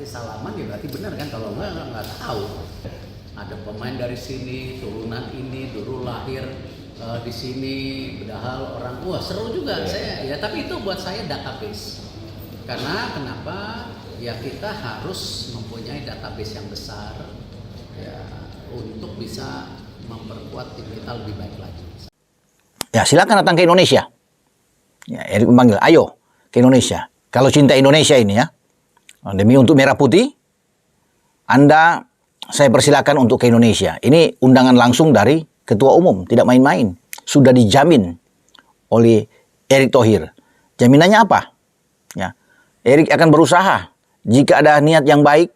salaman ya berarti benar kan, kalau nggak tahu. Ada pemain dari sini, turunan ini, dulu lahir di sini, padahal orang, wah seru juga saya ya. Tapi itu buat saya database. Karena kenapa? Ya kita harus mempunyai database yang besar ya untuk bisa memperkuat tim kita lebih baik lagi. Ya silakan datang ke Indonesia. Ya, Erik memanggil, ayo ke Indonesia. Kalau cinta Indonesia ini ya, demi untuk merah putih, saya persilakan untuk ke Indonesia. Ini undangan langsung dari Ketua Umum, tidak main-main. Sudah dijamin oleh Erick Thohir. Jaminannya apa? Ya, Erick akan berusaha jika ada niat yang baik,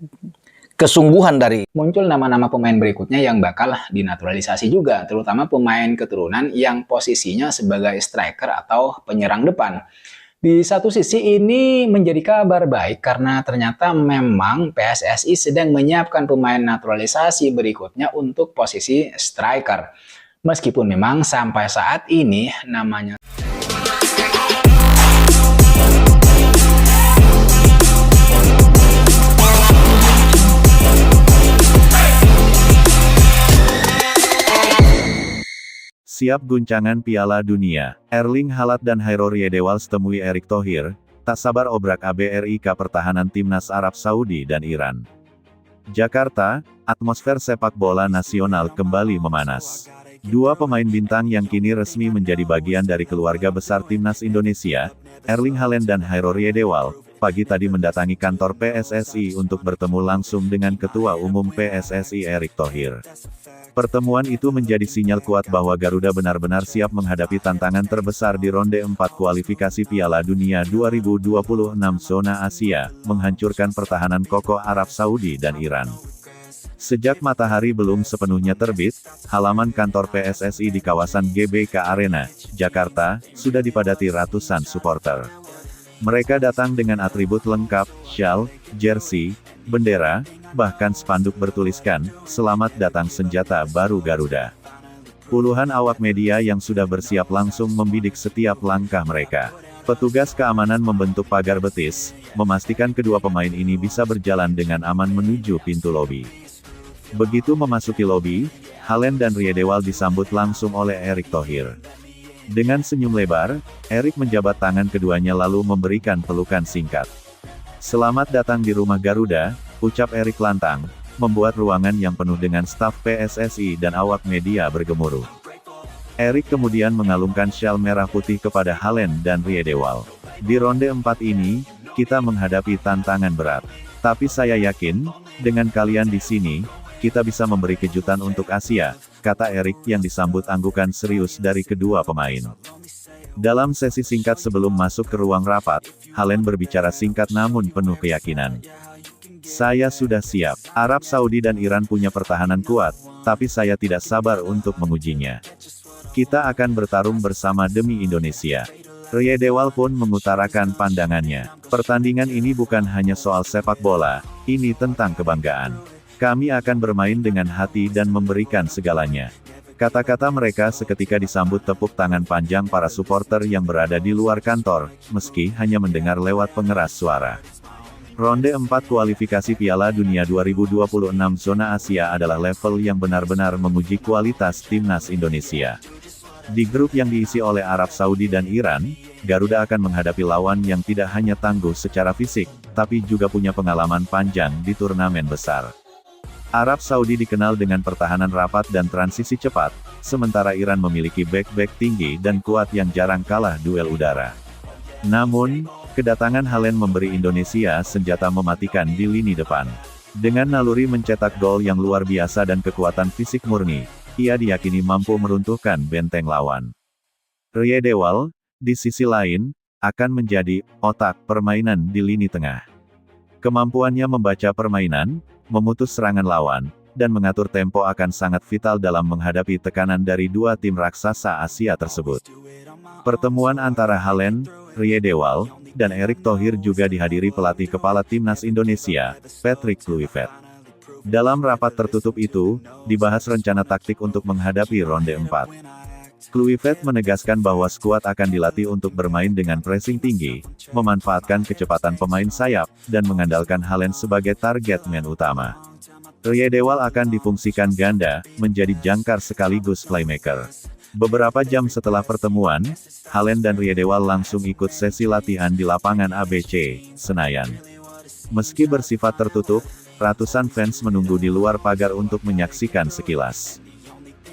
kesungguhan dari muncul nama-nama pemain berikutnya yang bakal dinaturalisasi juga, terutama pemain keturunan yang posisinya sebagai striker atau penyerang depan. Di satu sisi ini menjadi kabar baik karena ternyata memang PSSI sedang menyiapkan pemain naturalisasi berikutnya untuk posisi striker. Meskipun memang sampai saat ini namanya Siap guncangan Piala Dunia, Erling Haaland dan Hairo Riedewald temui Erick Thohir, tak sabar obrak ABRIK pertahanan timnas Arab Saudi dan Iran. Jakarta, atmosfer sepak bola nasional kembali memanas. Dua pemain bintang yang kini resmi menjadi bagian dari keluarga besar timnas Indonesia, Erling Haaland dan Hairo Riedewald, pagi tadi mendatangi kantor PSSI untuk bertemu langsung dengan Ketua Umum PSSI Erick Thohir. Pertemuan itu menjadi sinyal kuat bahwa Garuda benar-benar siap menghadapi tantangan terbesar di ronde 4 kualifikasi Piala Dunia 2026 zona Asia, menghancurkan pertahanan kokoh Arab Saudi dan Iran. Sejak matahari belum sepenuhnya terbit, halaman kantor PSSI di kawasan GBK Arena, Jakarta, sudah dipadati ratusan supporter. Mereka datang dengan atribut lengkap, syal, jersey, bendera, bahkan spanduk bertuliskan, "Selamat datang senjata baru Garuda." Puluhan awak media yang sudah bersiap langsung membidik setiap langkah mereka. Petugas keamanan membentuk pagar betis, memastikan kedua pemain ini bisa berjalan dengan aman menuju pintu lobi. Begitu memasuki lobi, Haaland dan Riedewald disambut langsung oleh Erick Thohir. Dengan senyum lebar, Erick menjabat tangan keduanya lalu memberikan pelukan singkat. "Selamat datang di rumah Garuda," ucap Erick lantang, membuat ruangan yang penuh dengan staf PSSI dan awak media bergemuruh. Erick kemudian mengalungkan syal merah putih kepada Haaland dan Riedewald. "Di ronde 4 ini, kita menghadapi tantangan berat. Tapi saya yakin, dengan kalian di sini, kita bisa memberi kejutan untuk Asia," kata Erick yang disambut anggukan serius dari kedua pemain. Dalam sesi singkat sebelum masuk ke ruang rapat, Haaland berbicara singkat namun penuh keyakinan. "Saya sudah siap. Arab Saudi dan Iran punya pertahanan kuat, tapi saya tidak sabar untuk mengujinya. Kita akan bertarung bersama demi Indonesia." Riedewald pun mengutarakan pandangannya. "Pertandingan ini bukan hanya soal sepak bola, ini tentang kebanggaan. Kami akan bermain dengan hati dan memberikan segalanya." Kata-kata mereka seketika disambut tepuk tangan panjang para supporter yang berada di luar kantor, meski hanya mendengar lewat pengeras suara. Ronde 4 kualifikasi Piala Dunia 2026 zona Asia adalah level yang benar-benar menguji kualitas timnas Indonesia. Di grup yang diisi oleh Arab Saudi dan Iran, Garuda akan menghadapi lawan yang tidak hanya tangguh secara fisik, tapi juga punya pengalaman panjang di turnamen besar. Arab Saudi dikenal dengan pertahanan rapat dan transisi cepat, sementara Iran memiliki back-back tinggi dan kuat yang jarang kalah duel udara. Namun, kedatangan Haaland memberi Indonesia senjata mematikan di lini depan. Dengan naluri mencetak gol yang luar biasa dan kekuatan fisik murni, ia diyakini mampu meruntuhkan benteng lawan. Riedewald, di sisi lain, akan menjadi otak permainan di lini tengah. Kemampuannya membaca permainan, memutus serangan lawan, dan mengatur tempo akan sangat vital dalam menghadapi tekanan dari dua tim raksasa Asia tersebut. Pertemuan antara Haaland, Riedewald, dan Erick Thohir juga dihadiri pelatih kepala timnas Indonesia, Patrick Kluivert. Dalam rapat tertutup itu, dibahas rencana taktik untuk menghadapi ronde 4. Kluivert menegaskan bahwa skuad akan dilatih untuk bermain dengan pressing tinggi, memanfaatkan kecepatan pemain sayap, dan mengandalkan Haaland sebagai target man utama. Riedewald akan difungsikan ganda, menjadi jangkar sekaligus playmaker. Beberapa jam setelah pertemuan, Haaland dan Riedewald langsung ikut sesi latihan di lapangan ABC, Senayan. Meski bersifat tertutup, ratusan fans menunggu di luar pagar untuk menyaksikan sekilas.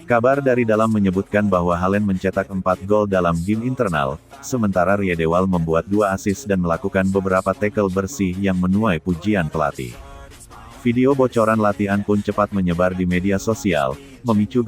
Kabar dari dalam menyebutkan bahwa Haaland mencetak 4 gol dalam game internal, sementara Riedewald membuat 2 assist dan melakukan beberapa tackle bersih yang menuai pujian pelatih. Video bocoran latihan pun cepat menyebar di media sosial, memicu